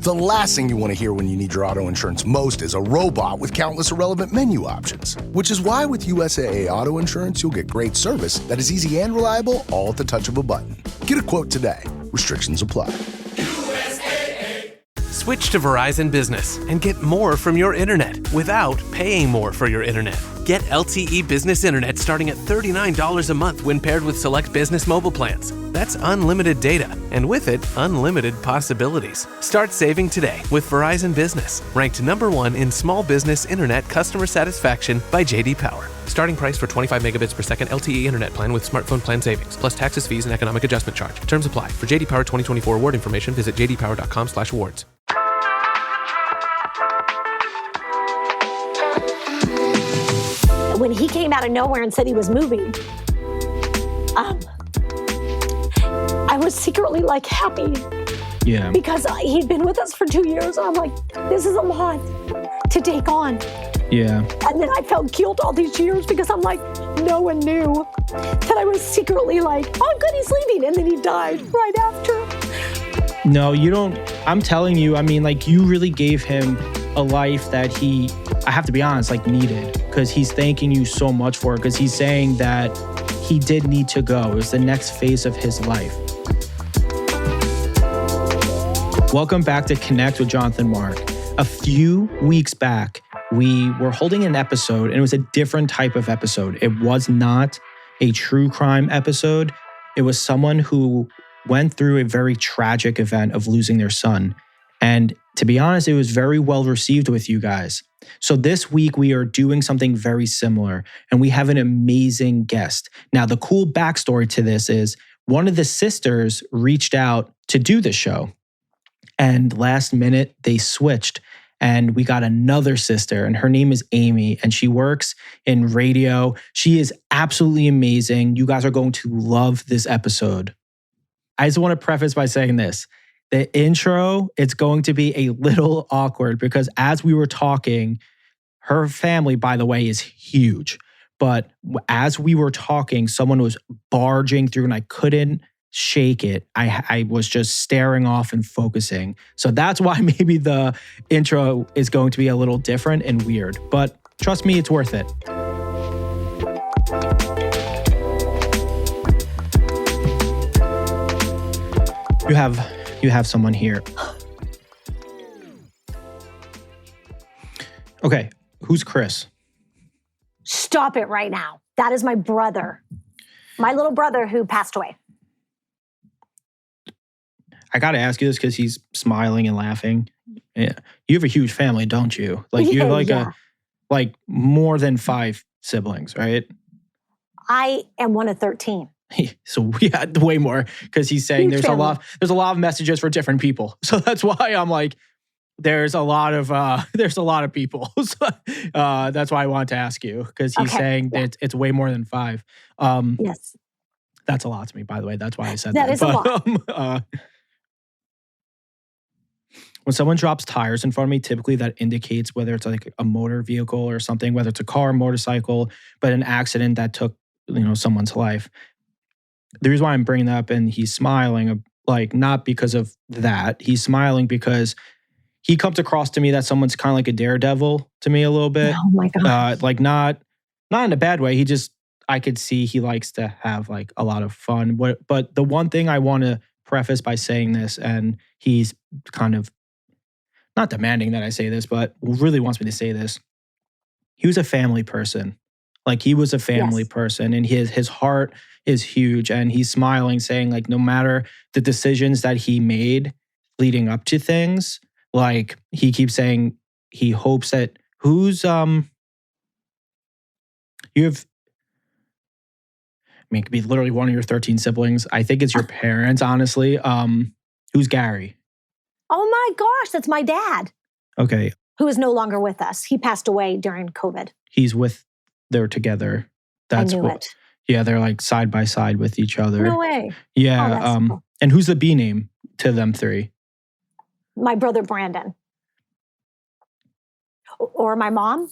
The last thing you want to hear when you need your auto insurance most is a robot with countless irrelevant menu options. Which is why with USAA Auto Insurance, you'll get great service that is easy and reliable, all at the touch of a button. Get a quote today. Restrictions apply. Switch to Verizon Business and get more from your internet without paying more for your internet. Get LTE Business Internet starting at $39 a month when paired with select business mobile plans. That's unlimited data, and with it, unlimited possibilities. Start saving today with Verizon Business, ranked #1 in small business internet customer satisfaction by J.D. Power. Starting price for 25 megabits per second LTE internet plan with smartphone plan savings, plus taxes, fees, and economic adjustment charge. Terms apply. For J.D. Power 2024 award information, visit jdpower.com/awards. When he came out of nowhere and said he was moving, I was secretly like happy. Yeah. Because he'd been with us for 2 years. I'm like, this is a lot to take on. Yeah. And then I felt guilt all these years because I'm like, no one knew that I was secretly like, oh, good, he's leaving. And then he died right after. No, you don't. I'm telling you, I mean, like, you really gave him a life that he, I have to be honest, like, needed. Because he's thanking you so much for it. Because he's saying that he did need to go. It was the next phase of his life. Welcome back to Connect with Jonathan Mark. A few weeks back, we were holding an episode, and it was a different type of episode. It was not a true crime episode. It was someone who went through a very tragic event of losing their son. And to be honest, it was very well received with you guys. So this week we are doing something very similar, and we have an amazing guest. Now, the cool backstory to this is one of the sisters reached out to do the show, and last minute they switched, and we got another sister, and her name is Amy, and she works in radio. She is absolutely amazing. You guys are going to love this episode. I just want to preface by saying this. The intro, it's going to be a little awkward because as we were talking, her family, by the way, is huge. But as we were talking, someone was barging through and I couldn't shake it. I was just staring off and focusing. So that's why maybe the intro is going to be a little different and weird. But trust me, it's worth it. You have someone here. Okay, who's Kris? Stop it right now. That is my brother. My little brother who passed away. I got to ask you this because he's smiling and laughing. Yeah. You have a huge family, don't you? Like you have like more than 5 siblings, right? I am one of 13. So we had way more because he's saying there's a lot of messages for different people. So that's why I'm like, there's a lot of people. So, that's why I wanted to ask you because he's saying that it's way more than 5. Yes, that's a lot to me, by the way. That's why I said that. That is a lot. When someone drops tires in front of me, typically that indicates whether it's like a motor vehicle or something, whether it's a car, motorcycle, but an accident that took someone's life. The reason why I'm bringing that up, and he's smiling, like not because of that. He's smiling because he comes across to me that someone's kind of like a daredevil to me a little bit. Oh my God. Like not in a bad way. I could see he likes to have like a lot of fun. But the one thing I want to preface by saying this, and he's kind of not demanding that I say this, but really wants me to say this. He was a family person. Like he was a family person, and his heart is huge, and he's smiling, saying like no matter the decisions that he made leading up to things, like he keeps saying he hopes that you have. I mean, it could be literally one of your 13 siblings. I think it's your parents, honestly. Who's Gary? Oh my gosh, that's my dad. Okay. Who is no longer with us. He passed away during COVID. They're together. That's I knew it. Yeah, they're like side by side with each other. No way. Yeah. Cool. And who's the B name to them 3? My brother Brandon. Or my mom.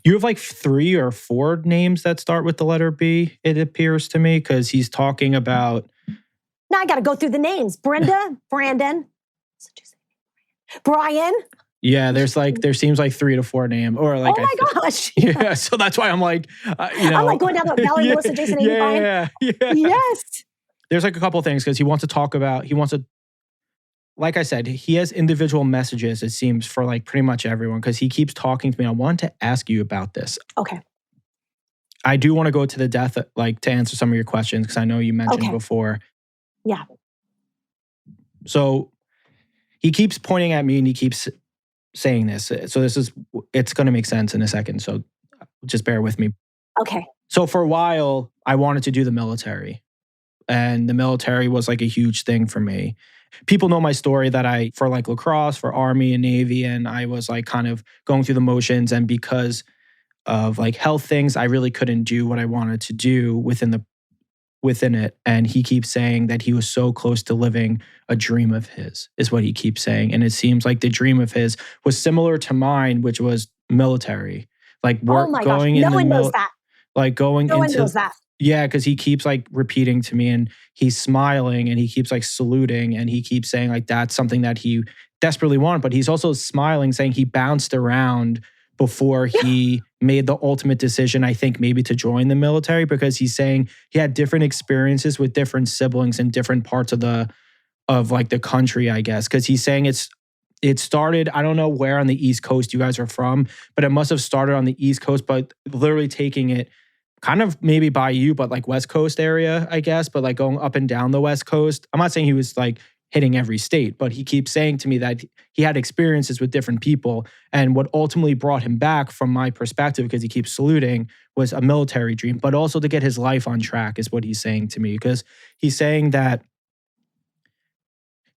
You have like 3 or 4 names that start with the letter B, it appears to me, because he's talking about. Now I got to go through the names. Brenda, Brandon. Brian? Yeah, there seems like 3 to 4 names, or like. Oh my gosh! Yeah, so that's why I'm like, I'm like going down the valley, Melissa, Jason, Amy, Brian. Yeah. Yes. There's like a couple things because he wants to. Like I said, he has individual messages. It seems for like pretty much everyone because he keeps talking to me. I want to ask you about this. Okay. I do want to go to the death, like to answer some of your questions because I know you mentioned before. Yeah. So he keeps pointing at me and he keeps saying this. So it's going to make sense in a second. So just bear with me. Okay. So for a while, I wanted to do the military. And the military was like a huge thing for me. People know my story that for like lacrosse, for Army and Navy, and I was like kind of going through the motions. And because of like health things, I really couldn't do what I wanted to do within it. And he keeps saying that he was so close to living a dream of his, is what he keeps saying. And it seems like the dream of his was similar to mine, which was military. Like work, going in no one knows that. Like going no one knows that. Yeah, because he keeps like repeating to me and he's smiling and he keeps like saluting and he keeps saying like that's something that he desperately wanted. But he's also smiling, saying he bounced around before he made the ultimate decision, I think maybe to join the military, because he's saying he had different experiences with different siblings in different parts of the country, I guess. Because he's saying it started, I don't know where on the East Coast you guys are from, but it must have started on the East Coast, but literally taking it kind of maybe by you, but like West Coast area, I guess, but like going up and down the West Coast. I'm not saying he was like hitting every state, but he keeps saying to me that he had experiences with different people. And what ultimately brought him back from my perspective, because he keeps saluting, was a military dream, but also to get his life on track is what he's saying to me. Because he's saying that,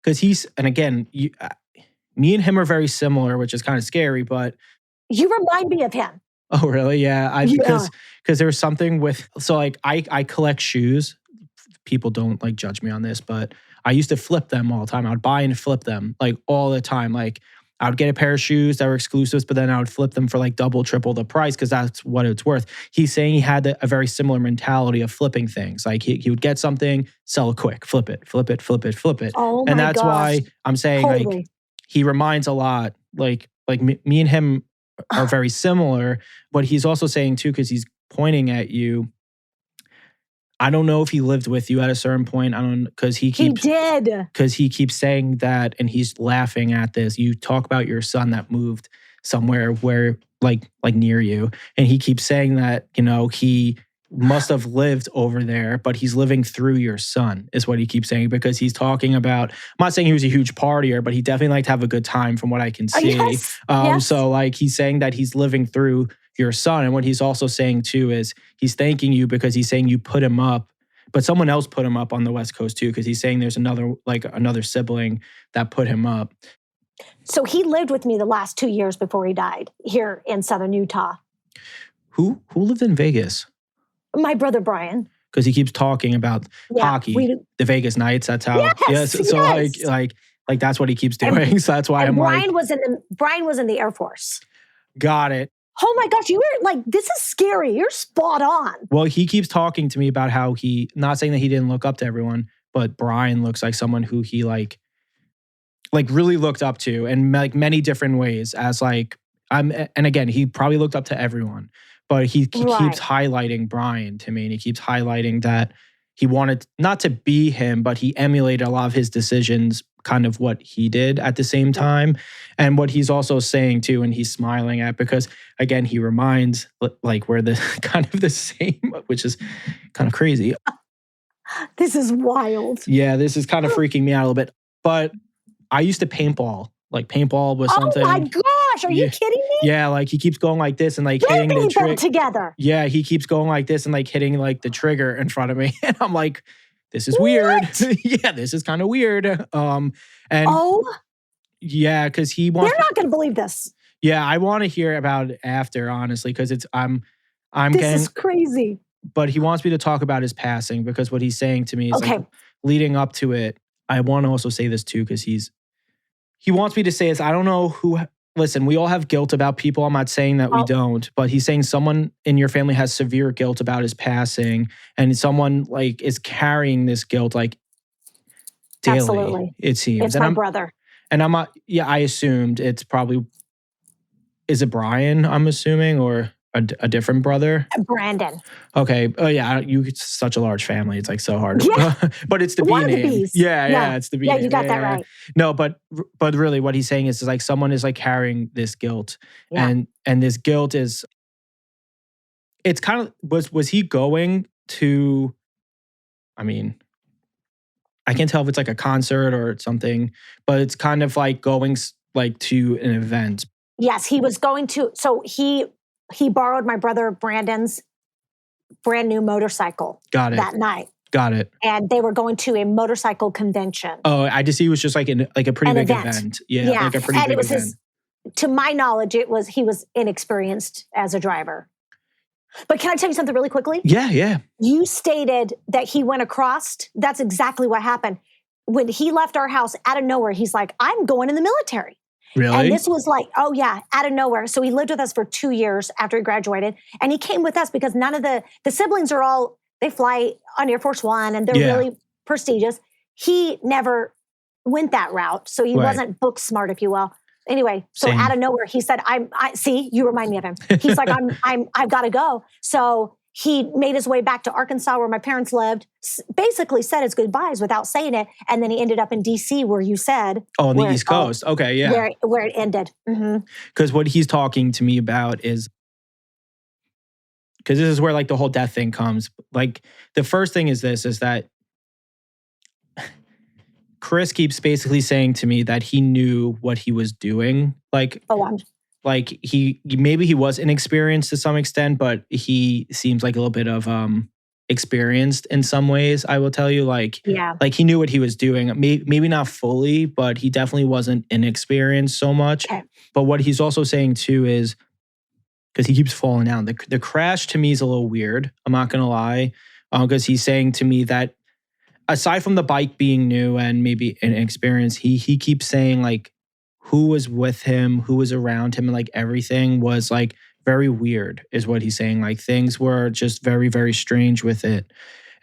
and again, me and him are very similar, which is kind of scary, but. You remind me of him. Oh, really? Yeah. Because there was something with, so like I collect shoes. People don't like judge me on this, but I used to flip them all the time. I would buy and flip them like all the time. Like I would get a pair of shoes that were exclusives, but then I would flip them for like double, triple the price because that's what it's worth. He's saying he had a very similar mentality of flipping things. Like he would get something, sell it quick, flip it. Oh, and that's gosh. why I'm saying like he reminds a lot, like me and him are very similar, but he's also saying too, because he's pointing at you. I don't know if he lived with you at a certain point. Because he did. Because he keeps saying that, and he's laughing at this. You talk about your son that moved somewhere where, like near you, and he keeps saying that, he must have lived over there, but he's living through your son, is what he keeps saying, because he's talking about, I'm not saying he was a huge partier, but he definitely liked to have a good time from what I can see. Yes. So like he's saying that he's living through your son. And what he's also saying too is he's thanking you because he's saying you put him up, but someone else put him up on the West Coast too, because he's saying there's another sibling that put him up. So he lived with me the last 2 years before he died here in Southern Utah. Who lived in Vegas? My brother Brian. Because he keeps talking about hockey, the Vegas Knights. That's how. Yes. So like that's what he keeps doing. So that's why Brian was in the Air Force. Got it. Oh my gosh, you were like, this is scary. You're spot on. Well, he keeps talking to me about how not saying that he didn't look up to everyone, but Brian looks like someone who he like really looked up to in like many different ways. As like and again, he probably looked up to everyone. But he keeps highlighting Brian to me, and he keeps highlighting that he wanted not to be him, but he emulated a lot of his decisions, kind of what he did at the same time. And what he's also saying too, and he's smiling at, because again, he reminds like we're the kind of the same, which is kind of crazy. This is wild. Yeah, this is kind of freaking me out a little bit. But I used to paintball. Like paintball was something. Oh my gosh, are you kidding me? Yeah, like he keeps going like this and like hitting the trigger together. Yeah, he keeps going like this and like hitting like the trigger in front of me. And I'm like, this is weird. Yeah, this is kind of weird. Yeah, because he wants. They're not going to believe this. Yeah, I want to hear about it after, honestly, because it's This is crazy. But he wants me to talk about his passing, because what he's saying to me is like leading up to it. I want to also say this too, because he wants me to say this. I don't know who. Listen, we all have guilt about people. I'm not saying that we don't, but he's saying someone in your family has severe guilt about his passing, and someone like is carrying this guilt like daily. Absolutely. It seems. It's my brother. And I assumed it's probably, is it Brian, I'm assuming, or a different brother? Brandon. Okay. Oh yeah, it's such a large family. It's like so hard. Yeah. But it's the One B of the name. Bs. Yeah, it's the B Yeah, name. you got that right. No, but really what he's saying is like someone is like carrying this guilt. Yeah. And this guilt is, it's kind of, was he going to, I mean, I can't tell if it's like a concert or something, but it's kind of like going like to an event. Yes, he was going to. So he borrowed my brother Brandon's brand new motorcycle. Got it. That night. Got it. And they were going to a motorcycle convention. Oh, I just see it was just like a pretty big event. Yeah, like a pretty big event. To my knowledge, he was inexperienced as a driver. But can I tell you something really quickly? Yeah. You stated that he went across. That's exactly what happened. When he left our house out of nowhere, he's like, I'm going in the military. Really? And this was like, oh yeah, out of nowhere. So he lived with us for 2 years after he graduated. And he came with us because none of the siblings are all, they fly on Air Force One and they're really prestigious. He never went that route. So he wasn't book smart, if you will. Anyway, so out of nowhere, he said, I see, you remind me of him. He's like, I've got to go. So he made his way back to Arkansas where my parents lived, basically said his goodbyes without saying it. And then he ended up in DC where you said. Oh, on the East Coast. Okay, yeah. Where it ended. Because what he's talking to me about is, because this is where like the whole death thing comes. Like the first thing is that Kris keeps basically saying to me that he knew what he was doing. Like, like he maybe he was inexperienced to some extent, but he seems like a little bit of experienced in some ways. I will tell you, like he knew what he was doing. Maybe not fully, but he definitely wasn't inexperienced so much. Okay. But what he's also saying too is, because he keeps falling down. The crash to me is a little weird. I'm not gonna lie, because he's saying to me that, aside from the bike being new and maybe inexperienced, he keeps saying like who was with him, who was around him, and like everything was like very weird is what he's saying. Like things were just very, very strange with it.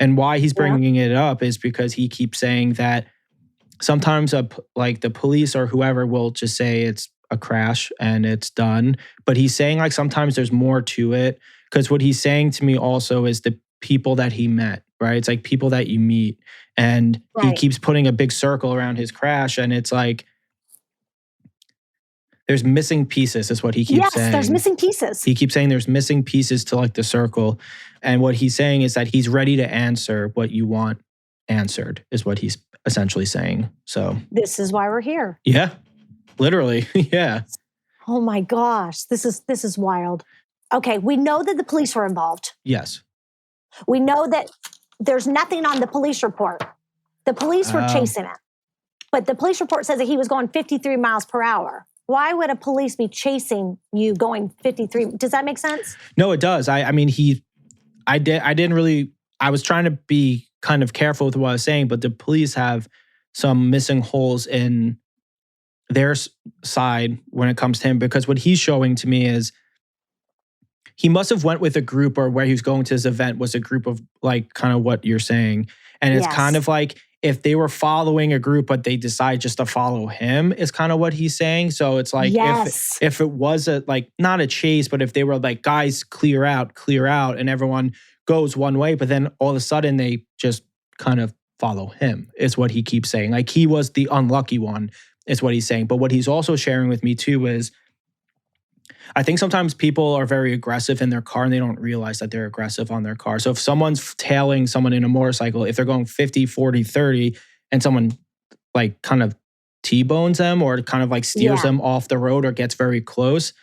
And why he's bringing it up is because he keeps saying that sometimes like the police or whoever will just say it's a crash and it's done. But he's saying like sometimes there's more to it. Because what he's saying to me also is the people that he met, right? It's like people that you meet. And he keeps putting a big circle around his crash. And it's like, there's missing pieces is what he keeps saying. Yes, there's missing pieces. He keeps saying there's missing pieces to like the circle. And what he's saying is that he's ready to answer what you want answered is what he's essentially saying. So this is why we're here. Yeah, literally. Yeah. Oh my gosh, this is wild. Okay, we know that the police were involved. Yes. We know that there's nothing on the police report. The police were chasing it. But the police report says that he was going 53 miles per hour. Why would a police be chasing you going 53? Does that make sense? No, it does. I mean, I was trying to be kind of careful with what I was saying, but the police have some missing holes in their side when it comes to him, because what he's showing to me is he must have went with a group, or where he was going to this event was a group of like kind of what you're saying. And it's kind of like if they were following a group, but they decide just to follow him is kind of what he's saying. So it's like if it was like not a chase, but if they were like, guys, clear out, and everyone goes one way, but then all of a sudden they just kind of follow him is what he keeps saying. Like he was the unlucky one is what he's saying. But what he's also sharing with me too is I think sometimes people are very aggressive in their car and they don't realize that they're aggressive on their car. So if someone's tailing someone in a motorcycle, if they're going 50, 40, 30, and someone like kind of T-bones them or kind of like steers them off the road or gets very close,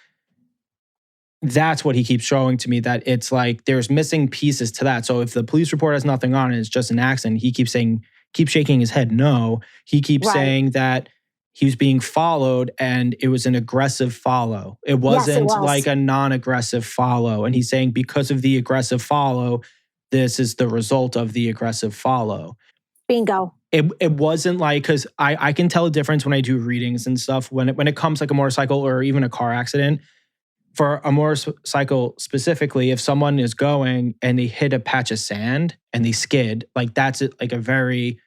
that's what he keeps showing to me, that it's like there's missing pieces to that. So if the police report has nothing on it, it's just an accident, he keeps shaking his head no. He keeps saying that he was being followed and it was an aggressive follow. It wasn't like a non-aggressive follow. And he's saying because of the aggressive follow, this is the result of the aggressive follow. Bingo. It wasn't like, because I can tell a difference when I do readings and stuff. When it comes like a motorcycle or even a car accident, for a motorcycle specifically, if someone is going and they hit a patch of sand and they skid, like that's like a very,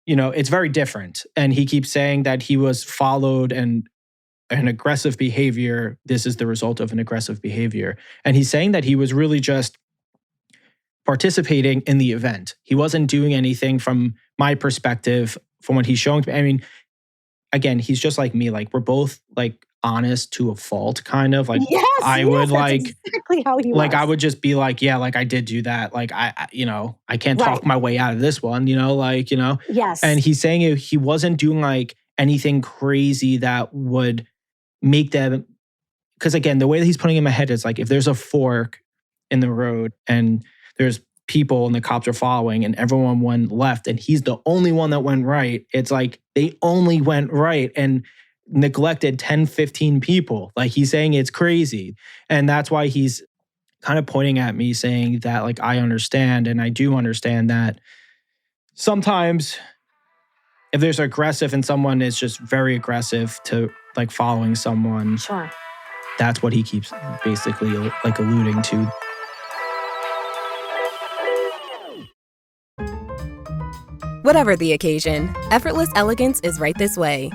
it's very different. And he keeps saying that he was followed and an aggressive behavior. This is the result of an aggressive behavior. And he's saying that he was really just participating in the event. He wasn't doing anything from my perspective, from what he's showing to me. I mean, again, he's just like me. Like, we're both like honest to a fault, kind of. Like, I would like exactly how he like was. I would just be like, yeah, like I did do that. Like I can't talk my way out of this one. Yes. And he's saying he wasn't doing like anything crazy that would make them. Because again, the way that he's putting it in my head is like, if there's a fork in the road and there's people and the cops are following and everyone went left and he's the only one that went right, it's like they only went right and neglected 10, 15 people. Like, he's saying it's crazy. And that's why he's kind of pointing at me saying that, like, I understand, and I do understand that sometimes if there's aggressive and someone is just very aggressive to like following someone, Sure. that's what he keeps basically like alluding to. Whatever the occasion, effortless elegance is right this way.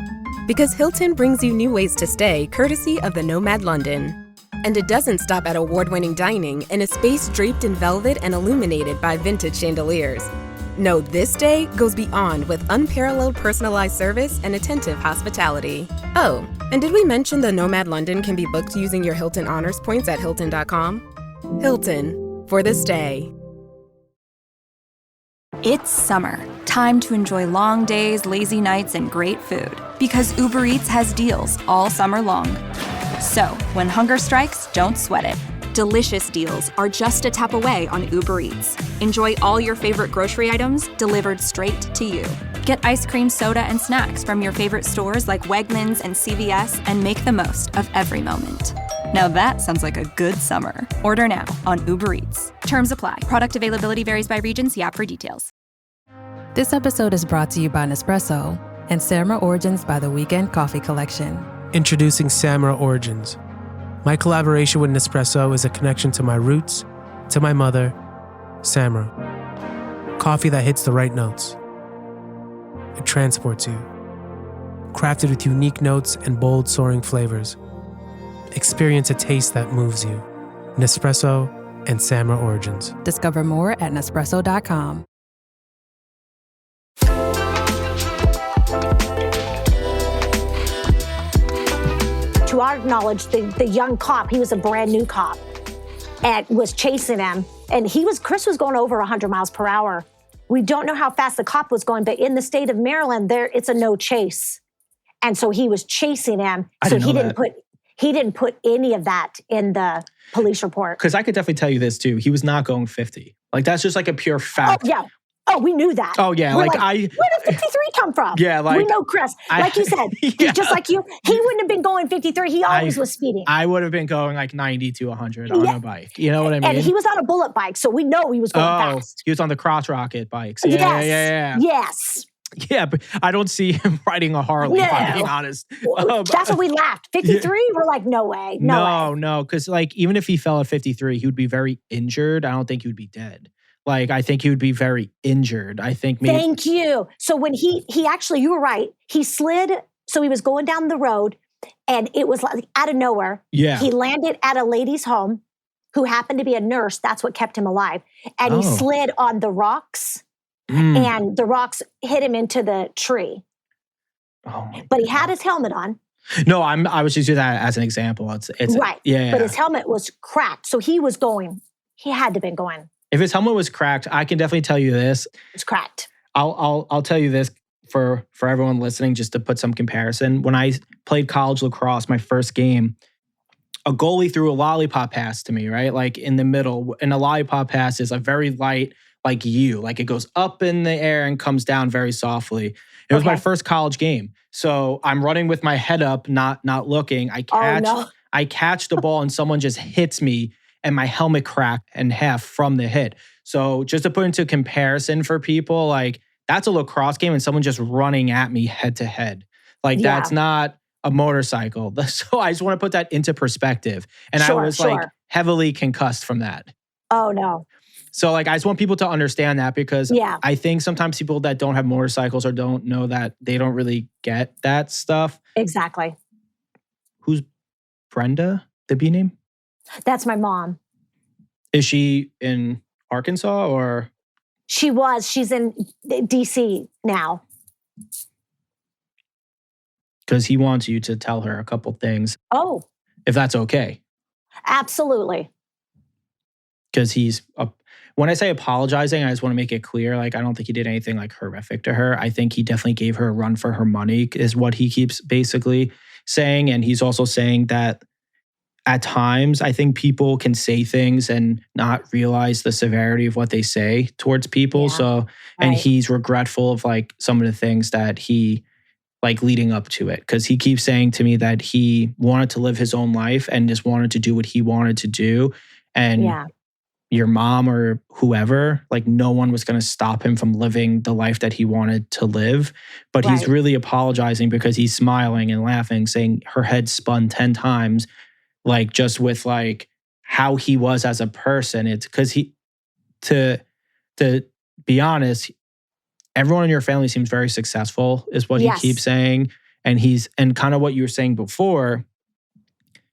Because Hilton brings you new ways to stay courtesy of the Nomad London. And it doesn't stop at award-winning dining in a space draped in velvet and illuminated by vintage chandeliers. No, this day goes beyond with unparalleled personalized service and attentive hospitality. Oh, and did we mention the Nomad London can be booked using your Hilton Honors points at Hilton.com? Hilton, for the stay. It's summer. Time to enjoy long days, lazy nights, and great food. Because Uber Eats has deals all summer long. So, when hunger strikes, don't sweat it. Delicious deals are just a tap away on Uber Eats. Enjoy all your favorite grocery items delivered straight to you. Get ice cream, soda, and snacks from your favorite stores like Wegmans and CVS and make the most of every moment. Now that sounds like a good summer. Order now on Uber Eats. Terms apply. Product availability varies by region. See app for details. This episode is brought to you by Nespresso and Samra Origins by the Weekend Coffee Collection. Introducing Samra Origins. My collaboration with Nespresso is a connection to my roots, to my mother, Samra. Coffee that hits the right notes. It transports you. Crafted with unique notes and bold soaring flavors. Experience a taste that moves you. Nespresso and Samra Origins. Discover more at Nespresso.com. To our knowledge, the young cop, he was a brand new cop, and was chasing him. And Kris was going over 100 miles per hour. We don't know how fast the cop was going, but in the state of Maryland, it's a no chase. And so he was chasing him. So he didn't put any of that in the police report. Because I could definitely tell you this too. He was not going 50. Like, that's just like a pure fact. Oh, yeah. Oh, we knew that. Oh, yeah. Where did 53 come from? Yeah, like... We know Kris. Like you said, he's just like you. He wouldn't have been going 53. He always was speeding. I would have been going like 90 to 100 on a bike. You know what I mean? And he was on a bullet bike, so we know he was going fast. He was on the cross rocket bikes. Yes. Yeah, but I don't see him riding a Harley, if I'm being honest. That's what we laughed. 53, we're like, no way. No, because like even if he fell at 53, he would be very injured. I don't think he would be dead. Like, I think he would be very injured. I think maybe... Thank you. So when he actually, you were right. He slid, so he was going down the road, and it was like out of nowhere. Yeah. He landed at a lady's home who happened to be a nurse. That's what kept him alive. And he slid on the rocks, and the rocks hit him into the tree. But he had his helmet on. No, I was just using that as an example. It's right. Yeah. But his helmet was cracked, so he had to have been going. If his helmet was cracked, I can definitely tell you this. It's cracked. I'll tell you this for everyone listening, just to put some comparison. When I played college lacrosse, my first game, a goalie threw a lollipop pass to me, right? Like in the middle. And a lollipop pass is a very light, like it goes up in the air and comes down very softly. It was my first college game. So I'm running with my head up, not looking. I catch the ball and someone just hits me. And my helmet cracked in half from the hit. So just to put into comparison for people, like that's a lacrosse game and someone just running at me head to head. Like that's not a motorcycle. So I just want to put that into perspective. And I was like heavily concussed from that. Oh no. So like, I just want people to understand that because I think sometimes people that don't have motorcycles or don't know that, they don't really get that stuff. Exactly. Who's Brenda, the B name? That's my mom. Is she in Arkansas or? She was. She's in DC now. Because he wants you to tell her a couple things. Oh. If that's okay. Absolutely. Because when I say apologizing, I just want to make it clear, like, I don't think he did anything like horrific to her. I think he definitely gave her a run for her money is what he keeps basically saying. And he's also saying that at times, I think people can say things and not realize the severity of what they say towards people. Yeah. So, and he's regretful of like some of the things that he like leading up to it. Because he keeps saying to me that he wanted to live his own life and just wanted to do what he wanted to do. And your mom or whoever, like no one was going to stop him from living the life that he wanted to live. But he's really apologizing because he's smiling and laughing, saying her head spun 10 times. Like just with like how he was as a person. It's because to be honest, everyone in your family seems very successful is what he keeps saying. And kind of what you were saying before,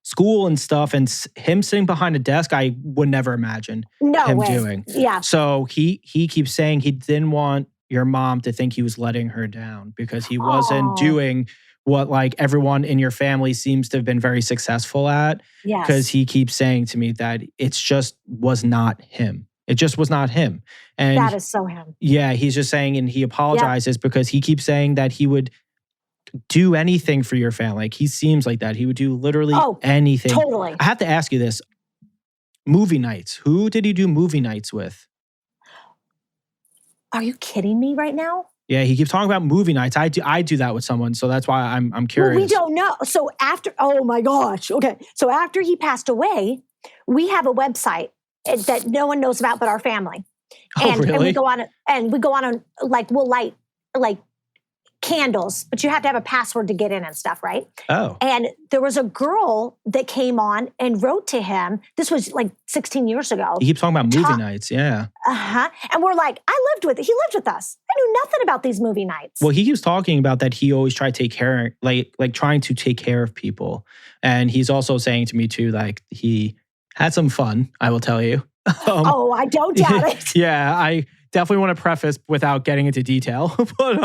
school and stuff and him sitting behind a desk, I would never imagine him doing. Yeah. So he keeps saying he didn't want your mom to think he was letting her down because he wasn't doing what like everyone in your family seems to have been very successful at. Yes. Because he keeps saying to me that it's just was not him. It just was not him. And that is so him. Yeah, he's just saying, and he apologizes because he keeps saying that he would do anything for your family. Like he seems like that. He would do literally anything. Totally. I have to ask you this. Movie nights. Who did he do movie nights with? Are you kidding me right now? Yeah, he keeps talking about movie nights. I do that with someone, so that's why I'm curious. Well, we don't know. So after, oh my gosh, okay. So after he passed away, we have a website that no one knows about but our family. Oh, really? And we go on like we'll light like candles, but you have to have a password to get in and stuff, right? Oh. And there was a girl that came on and wrote to him. This was like 16 years ago. He keeps talking about movie nights, yeah. And we're like, he lived with us. I knew nothing about these movie nights. Well, he keeps talking about that he always tried to take care, like trying to take care of people. And he's also saying to me too, like he had some fun, I will tell you. I don't doubt it. Yeah, I definitely want to preface without getting into detail, but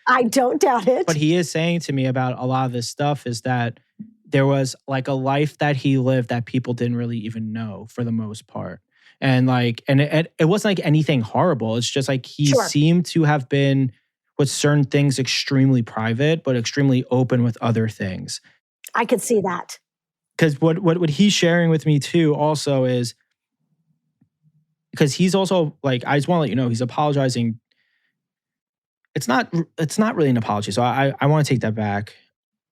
I don't doubt it. But he is saying to me about a lot of this stuff is that there was like a life that he lived that people didn't really even know for the most part. And like, and it wasn't like anything horrible. It's just like he seemed to have been with certain things extremely private, but extremely open with other things. I could see that. Because what he's sharing with me too also is, because he's also like, I just want to let you know, he's apologizing. It's not really an apology. So I want to take that back.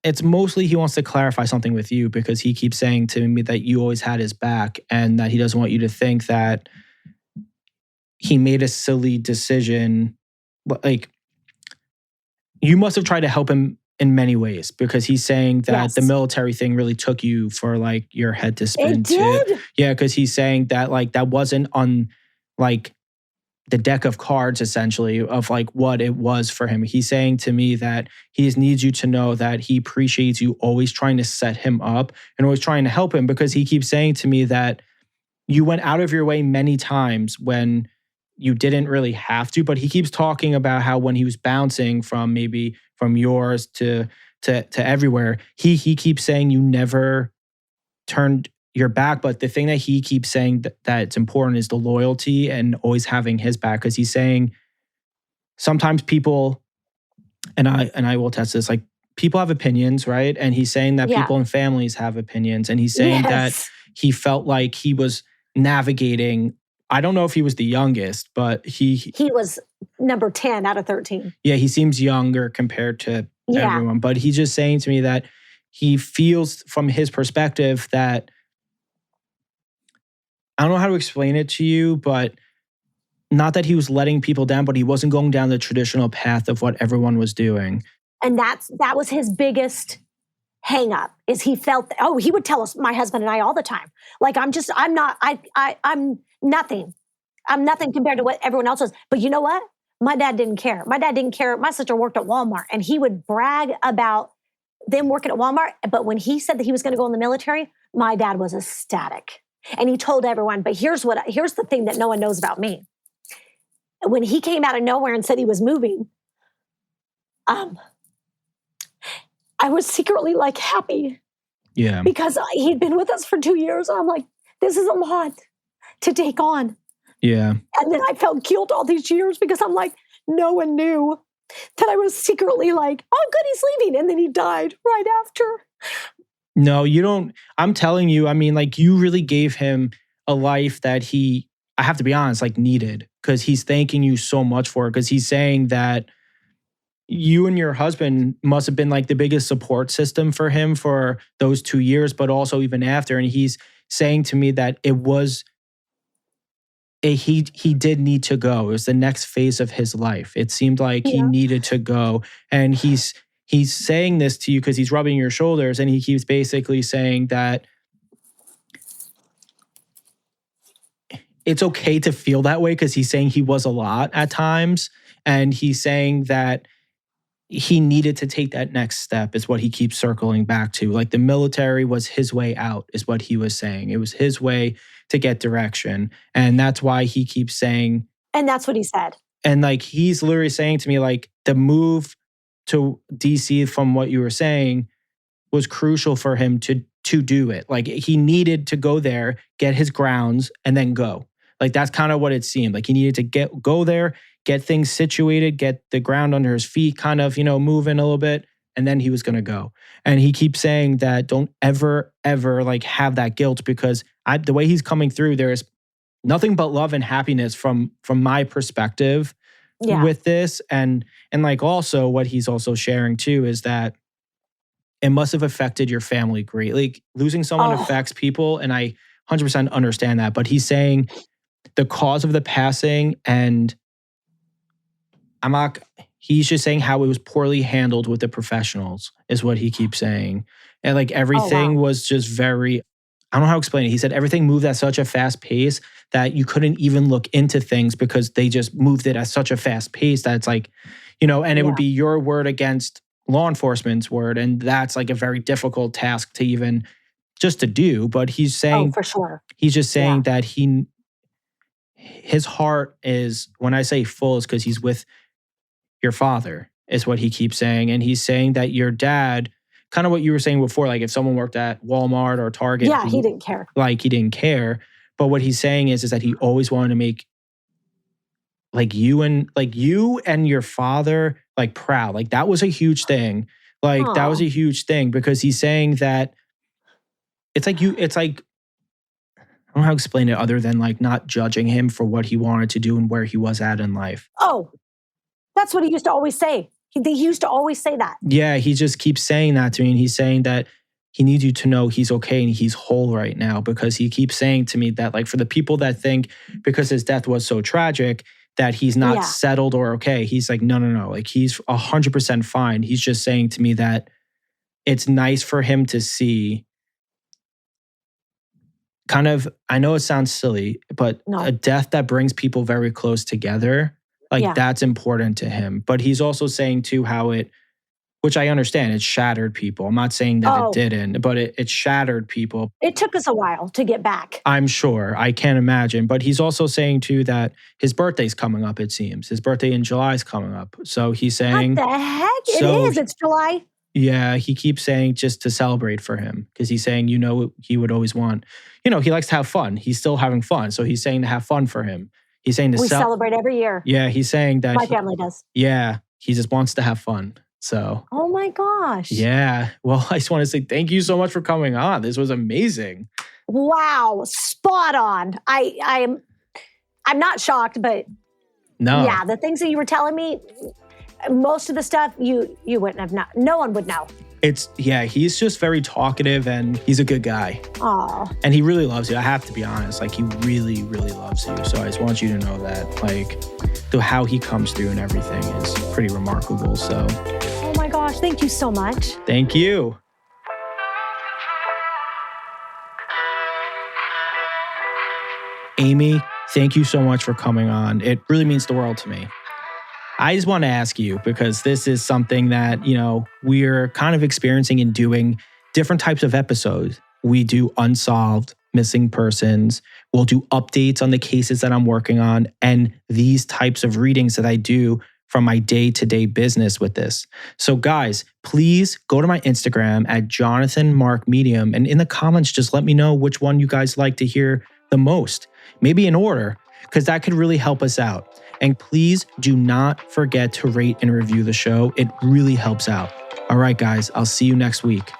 It's mostly he wants to clarify something with you because he keeps saying to me that you always had his back and that he doesn't want you to think that he made a silly decision. Like, you must have tried to help him in many ways because he's saying that the military thing really took you for like your head to spin. It did? Too. Yeah, because he's saying that like that wasn't on like the deck of cards essentially of like what it was for him. He's saying to me that he just needs you to know that he appreciates you always trying to set him up and always trying to help him because he keeps saying to me that you went out of your way many times when you didn't really have to, but he keeps talking about how when he was bouncing from maybe from yours to everywhere, he keeps saying you never turned your back. But the thing that he keeps saying that it's important is the loyalty and always having his back. Because he's saying sometimes people, and I will test this, like people have opinions, right? And he's saying that people in families have opinions. And he's saying that he felt like he was navigating. I don't know if he was the youngest, but he was number 10 out of 13. Yeah, he seems younger compared to everyone. But he's just saying to me that he feels from his perspective that, I don't know how to explain it to you, but not that he was letting people down, but he wasn't going down the traditional path of what everyone was doing. And that was his biggest hang up, is he felt, he would tell us, my husband and I all the time, like, I'm nothing. I'm nothing compared to what everyone else was. But you know what? My dad didn't care. My dad didn't care. My sister worked at Walmart, and he would brag about them working at Walmart. But when he said that he was going to go in the military, my dad was ecstatic. And he told everyone, but here's the thing that no one knows about me. When he came out of nowhere and said he was moving, I was secretly like happy. Yeah. Because he'd been with us for 2 years. And I'm like, this is a lot to take on. Yeah. And then I felt guilt all these years because I'm like, no one knew that I was secretly like, oh, good, he's leaving. And then he died right after. No, you don't. I'm telling you, I mean, like, you really gave him a life that he, I have to be honest, like, needed, because he's thanking you so much for it. Because he's saying that you and your husband must have been like the biggest support system for him for those 2 years, but also even after. And he's saying to me that it was he did need to go. It was the next phase of his life. It seemed like he needed to go. And he's saying this to you because he's rubbing your shoulders, and he keeps basically saying that it's okay to feel that way, because he's saying he was a lot at times. And he's saying that he needed to take that next step, is what he keeps circling back to. Like, the military was his way out, is what he was saying. It was his way to get direction. And that's why he keeps saying... And that's what he said. And like, he's literally saying to me, like, the move to DC, from what you were saying, was crucial for him to do it. Like, he needed to go there, get his grounds, and then go. Like, that's kind of what it seemed. Like, he needed to go there, get things situated, get the ground under his feet, kind of, moving a little bit, and then he was going to go. And he keeps saying that don't ever, ever like have that guilt, because the way he's coming through, there is nothing but love and happiness from my perspective with this. And like, also what he's also sharing too is that it must have affected your family greatly. Losing someone affects people, and I 100% understand that. But he's saying the cause of the passing, and he's just saying how it was poorly handled with the professionals, is what he keeps saying. And like, everything was just very, I don't know how to explain it. He said everything moved at such a fast pace that you couldn't even look into things, because they just moved it at such a fast pace that it's like, and it would be your word against law enforcement's word. And that's like a very difficult task to even just to do. But he's saying, for sure. He's just saying that his heart is, when I say full, is because he's with your father, is what he keeps saying. And he's saying that your dad, kind of what you were saying before, like if someone worked at Walmart or Target. Yeah, he didn't care. Like, he didn't care. But what he's saying is that he always wanted to make you and your father like proud. Like, that was a huge thing. Like, that was a huge thing, because he's saying that it's like I don't know how to explain it other than like not judging him for what he wanted to do and where he was at in life. Oh, that's what he used to always say. He used to always say that. Yeah, he just keeps saying that to me. And he's saying that he needs you to know he's okay and he's whole right now, because he keeps saying to me that, like, for the people that think because his death was so tragic that he's not settled or okay, he's like, no. Like, he's 100% fine. He's just saying to me that it's nice for him to see kind of, I know it sounds silly, but a death that brings people very close together. Like, that's important to him. But he's also saying too how it, which I understand, it shattered people. I'm not saying that it didn't, but it shattered people. It took us a while to get back. I'm sure. I can't imagine. But he's also saying too that his birthday's coming up, it seems. His birthday in July is coming up. So he's saying... What the heck? It is. It's July. Yeah, he keeps saying just to celebrate for him. Because he's saying, he would always want... he likes to have fun. He's still having fun. So he's saying to have fun for him. He's saying we celebrate every year. Yeah, he's saying that... My family does. Yeah, he just wants to have fun. So... Oh my gosh. Yeah. Well, I just want to say thank you so much for coming on. This was amazing. Wow. Spot on. I'm not shocked, but... No. Yeah, the things that you were telling me, most of the stuff you wouldn't have known. No one would know. He's just very talkative and he's a good guy. Aw. And he really loves you. I have to be honest. Like, he really, really loves you. So I just want you to know that, like, how he comes through and everything is pretty remarkable. So. Oh my gosh. Thank you so much. Thank you. Amy, thank you so much for coming on. It really means the world to me. I just want to ask you, because this is something that, you know, we're kind of experiencing and doing different types of episodes. We do unsolved, missing persons. We'll do updates on the cases that I'm working on and these types of readings that I do from my day-to-day business with this. So guys, please go to my Instagram at Jonathan Mark Medium, and in the comments, just let me know which one you guys like to hear the most, maybe in order, because that could really help us out. And please do not forget to rate and review the show. It really helps out. All right, guys, I'll see you next week.